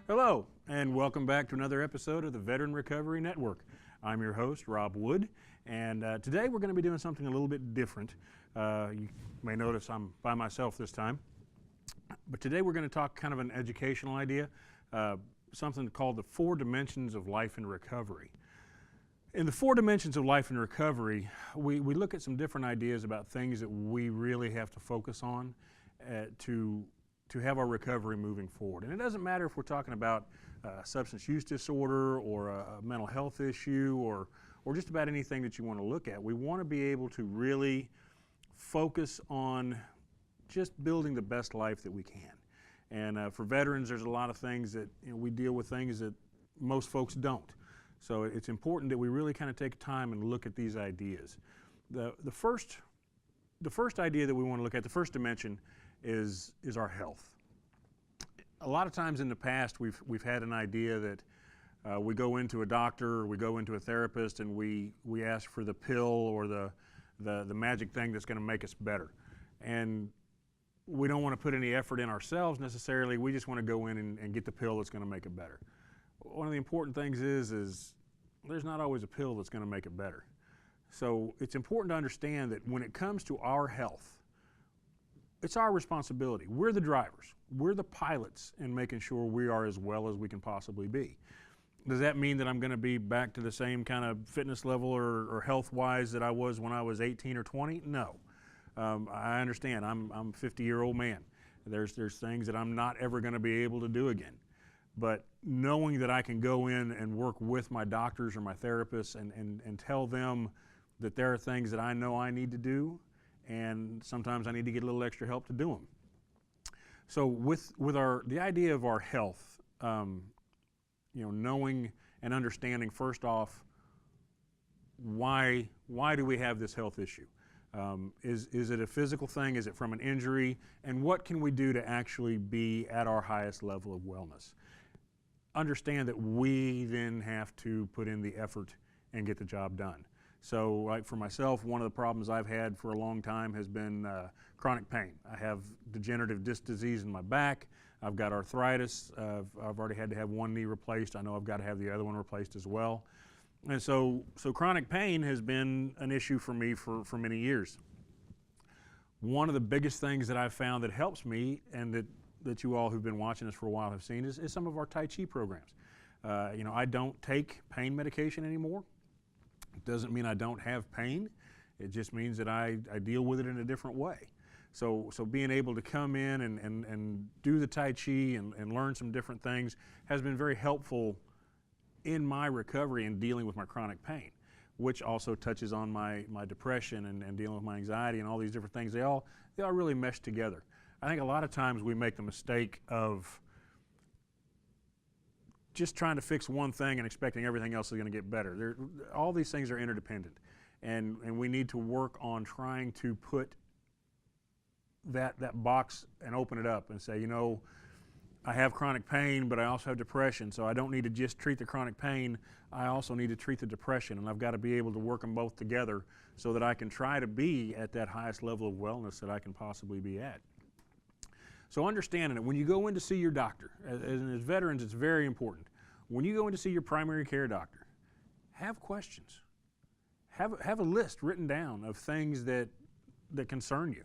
Hello, and welcome back to another episode of the Veteran Recovery Network. I'm your host, Rob Wood, and today we're going to be doing something a little bit different. You may notice I'm by myself this time, but today we're going to talk kind of an educational idea, something called the 4 dimensions of life and recovery. In the 4 dimensions of life and recovery, we look at some different ideas about things that we really have to focus on to have our recovery moving forward. And it doesn't matter if we're talking about substance use disorder or a mental health issue or just about anything that you want to look at. We want to be able to really focus on just building the best life that we can. And for veterans, there's a lot of things that we deal with things that most folks don't. So it's important that we really kind of take time and look at these ideas. The first idea that we want to look at, the first dimension, is our health. A lot of times in the past, we've had an idea that we go into a doctor or we go into a therapist and we ask for the pill or the magic thing that's going to make us better. And we don't want to put any effort in ourselves necessarily. We just want to go in and get the pill that's going to make it better. One of the important things is there's not always a pill that's going to make it better. So it's important to understand that when it comes to our health, it's our responsibility. We're the drivers. We're the pilots in making sure we are as well as we can possibly be. Does that mean that I'm going to be back to the same kind of fitness level or health-wise that I was when I was 18 or 20? No. I understand. I'm a 50-year-old man. There's things that I'm not ever going to be able to do again. But knowing that I can go in and work with my doctors or my therapists and tell them that there are things that I know I need to do, and sometimes I need to get a little extra help to do them. So with the idea of our health, knowing and understanding first off, why do we have this health issue? Is it a physical thing? Is it from an injury? And what can we do to actually be at our highest level of wellness? Understand that we then have to put in the effort and get the job done. So like for myself, one of the problems I've had for a long time has been chronic pain. I have degenerative disc disease in my back. I've got arthritis. I've already had to have one knee replaced. I know I've got to have the other one replaced as well. And so chronic pain has been an issue for me for many years. One of the biggest things that I've found that helps me, and that you all who've been watching us for a while have seen, is some of our Tai Chi programs. I don't take pain medication anymore. It doesn't mean I don't have pain. It just means that I deal with it in a different way. So being able to come in and do the Tai Chi and learn some different things has been very helpful in my recovery and dealing with my chronic pain, which also touches on my depression and dealing with my anxiety and all these different things. They all really mesh together. I think a lot of times we make the mistake of just trying to fix one thing and expecting everything else is going to get better. All these things are interdependent, and we need to work on trying to put that box and open it up and say, I have chronic pain, but I also have depression, so I don't need to just treat the chronic pain. I also need to treat the depression, and I've got to be able to work them both together so that I can try to be at that highest level of wellness that I can possibly be at. So understanding it, when you go in to see your doctor, as veterans, it's very important. When you go in to see your primary care doctor, have questions. Have a list written down of things that concern you.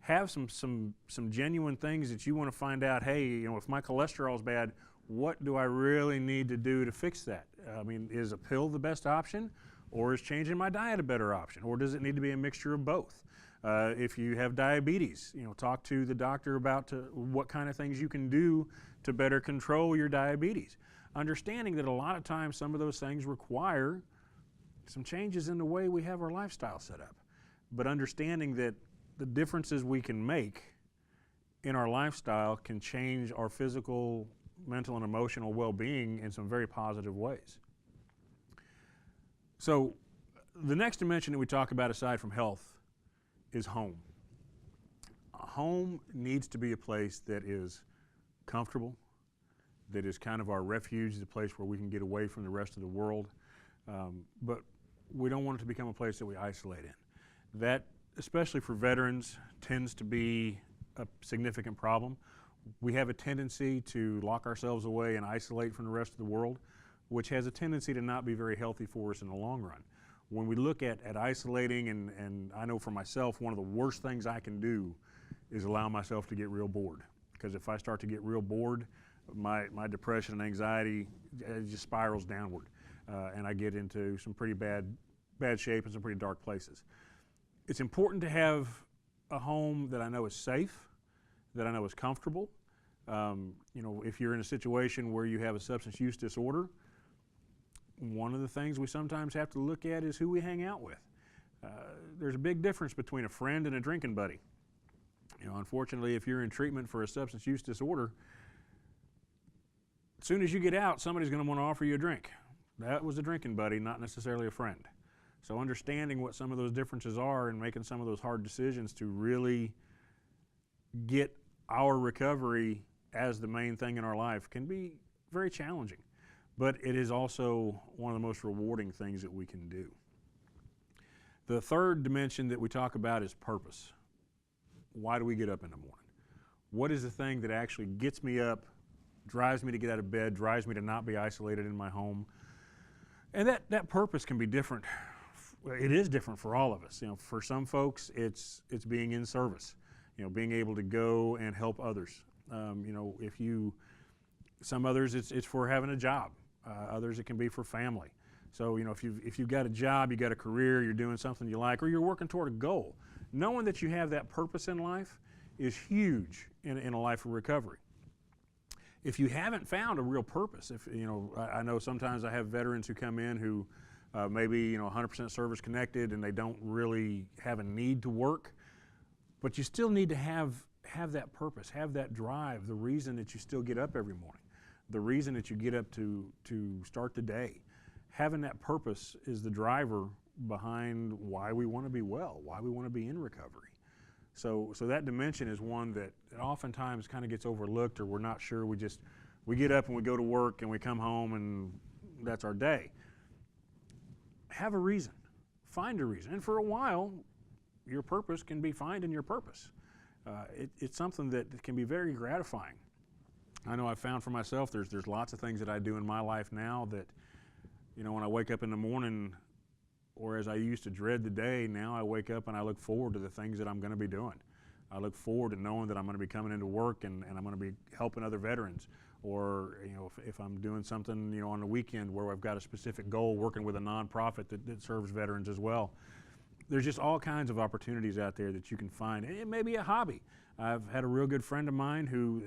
Have some genuine things that you want to find out, hey, if my cholesterol's bad, what do I really need to do to fix that? Is a pill the best option, or is changing my diet a better option, or does it need to be a mixture of both? If you have diabetes, talk to the doctor about what kind of things you can do to better control your diabetes. Understanding that a lot of times some of those things require some changes in the way we have our lifestyle set up. But understanding that the differences we can make in our lifestyle can change our physical, mental, and emotional well-being in some very positive ways. So the next dimension that we talk about aside from health is home. A home needs to be a place that is comfortable, that is kind of our refuge, the place where we can get away from the rest of the world. But we don't want it to become a place that we isolate in. That, especially for veterans, tends to be a significant problem. We have a tendency to lock ourselves away and isolate from the rest of the world, which has a tendency to not be very healthy for us in the long run. When we look at isolating, and I know for myself, one of the worst things I can do is allow myself to get real bored. Because if I start to get real bored, my depression and anxiety just spirals downward, and I get into some pretty bad shape and some pretty dark places. It's important to have a home that I know is safe, that I know is comfortable. You know, if you're in a situation where you have a substance use disorder, one of the things we sometimes have to look at is who we hang out with. There's a big difference between a friend and a drinking buddy. You know, unfortunately, if you're in treatment for a substance use disorder, as soon as you get out, somebody's going to want to offer you a drink. That was a drinking buddy, not necessarily a friend. So understanding what some of those differences are and making some of those hard decisions to really get our recovery as the main thing in our life can be very challenging. But it is also one of the most rewarding things that we can do. The third dimension that we talk about is purpose. Why do we get up in the morning? What is the thing that actually gets me up, drives me to get out of bed, drives me to not be isolated in my home? And that purpose can be different. It is different for all of us. You know, for some folks, it's being in service. You know, being able to go and help others. You know, some others it's for having a job. Others it can be for family. So, you know, if you've got a job, you got a career, you're doing something you like, or you're working toward a goal, knowing that you have that purpose in life is huge in a life of recovery. If you haven't found a real purpose, I know sometimes I have veterans who come in who maybe 100% service connected and they don't really have a need to work, but you still need to have that purpose, have that drive, the reason that you still get up every morning. The reason that you get up to start the day. Having that purpose is the driver behind why we want to be well, why we want to be in recovery. So that dimension is one that oftentimes kind of gets overlooked, or we're not sure. We get up and we go to work and we come home and that's our day. Have a reason. Find a reason. And for a while, your purpose can be finding your purpose. It's something that can be very gratifying. I know I've found for myself there's lots of things that I do in my life now that, when I wake up in the morning, or as I used to dread the day, now I wake up and I look forward to the things that I'm going to be doing. I look forward to knowing that I'm going to be coming into work and I'm going to be helping other veterans. Or, if I'm doing something, on the weekend where I've got a specific goal, working with a nonprofit that serves veterans as well. There's just all kinds of opportunities out there that you can find. It may be a hobby. I've had a real good friend of mine who,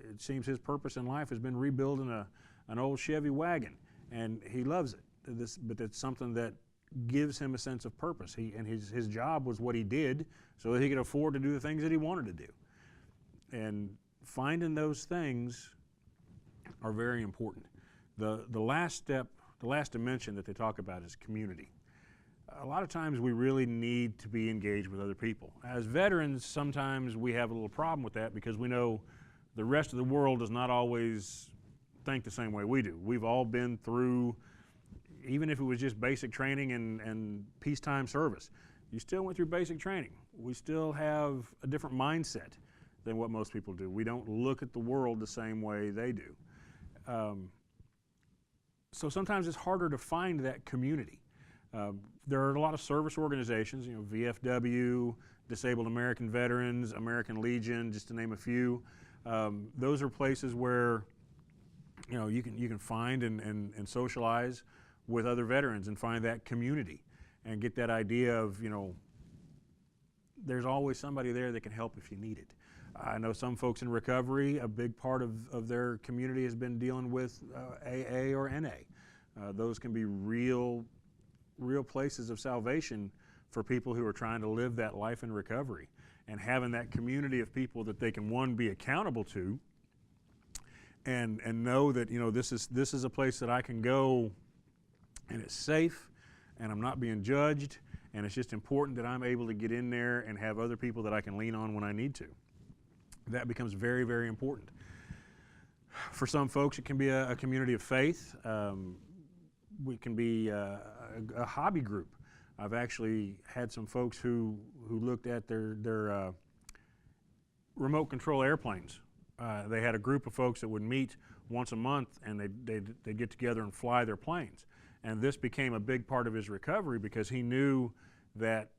it seems his purpose in life has been rebuilding an old Chevy wagon, and he loves it. But it's something that gives him a sense of purpose. His job was what he did so that he could afford to do the things that he wanted to do. And finding those things are very important. The last step, the last dimension that they talk about is community. A lot of times we really need to be engaged with other people. As veterans, sometimes we have a little problem with that because we know the rest of the world does not always think the same way we do. We've all been through, even if it was just basic training and peacetime service, you still went through basic training. We still have a different mindset than what most people do. We don't look at the world the same way they do. So sometimes it's harder to find that community. There are a lot of service organizations, VFW, Disabled American Veterans, American Legion, just to name a few. Those are places where you can find and socialize with other veterans and find that community and get that idea of, there's always somebody there that can help if you need it. I know some folks in recovery, a big part of their community has been dealing with AA or NA. Those can be real places of salvation for people who are trying to live that life in recovery, and having that community of people that they can, one, be accountable to, and know that this is a place that I can go and it's safe and I'm not being judged, and it's just important that I'm able to get in there and have other people that I can lean on when I need to. That becomes very, very important. For some folks, it can be a community of faith. We can be a hobby group. I've actually had some folks who looked at their remote control airplanes they had a group of folks that would meet once a month, and they'd get together and fly their planes. And this became a big part of his recovery because he knew that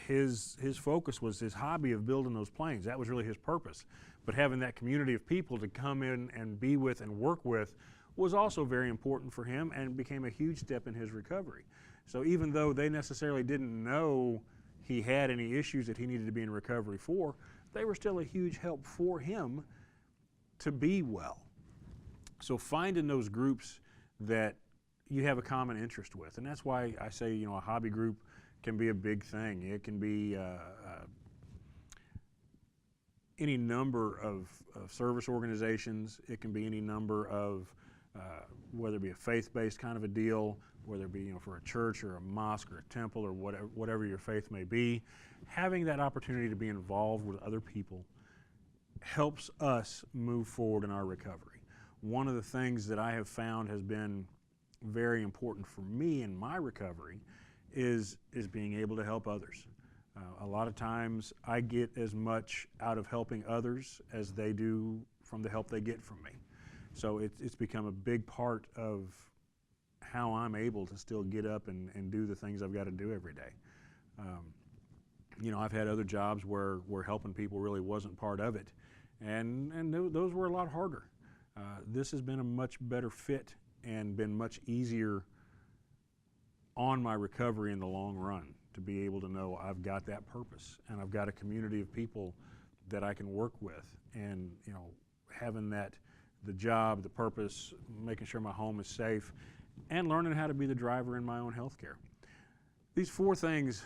his focus was his hobby of building those planes. That was really his purpose. But having that community of people to come in and be with and work with was also very important for him and became a huge step in his recovery. So even though they necessarily didn't know he had any issues that he needed to be in recovery for, they were still a huge help for him to be well. So finding those groups that you have a common interest with, and that's why I say, you know, a hobby group can be a big thing. It can be any number of service organizations. It can be any number of, whether it be a faith-based kind of a deal, whether it be, you know, for a church or a mosque or a temple or whatever your faith may be. Having that opportunity to be involved with other people helps us move forward in our recovery. One of the things that I have found has been very important for me in my recovery is being able to help others. A lot of times I get as much out of helping others as they do from the help they get from me. So it's become a big part of how I'm able to still get up and do the things I've got to do every day. You know, I've had other jobs where helping people really wasn't part of it, and those were a lot harder. This has been a much better fit and been much easier on my recovery in the long run to be able to know I've got that purpose and I've got a community of people that I can work with, and, you know, having that, the job, the purpose, making sure my home is safe, and learning how to be the driver in my own healthcare. These 4 things,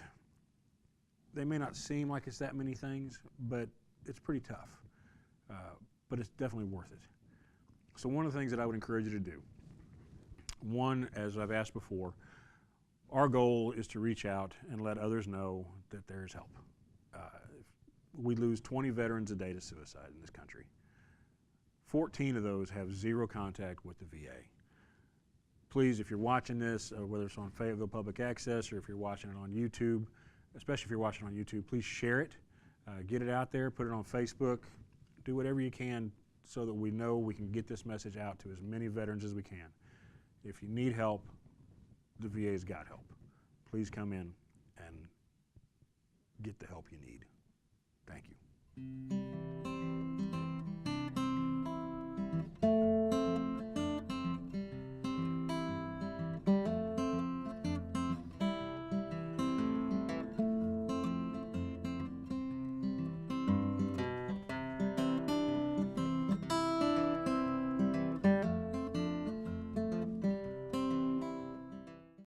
they may not seem like it's that many things, but it's pretty tough. But it's definitely worth it. So one of the things that I would encourage you to do, one, as I've asked before, our goal is to reach out and let others know that there's help. We lose 20 veterans a day to suicide in this country. 14 of those have 0 contact with the VA. Please, if you're watching this, whether it's on Fayetteville Public Access or if you're watching it on YouTube, especially if you're watching on YouTube, please share it, get it out there, put it on Facebook, do whatever you can so that we know we can get this message out to as many veterans as we can. If you need help, the VA's got help. Please come in and get the help you need. Thank you.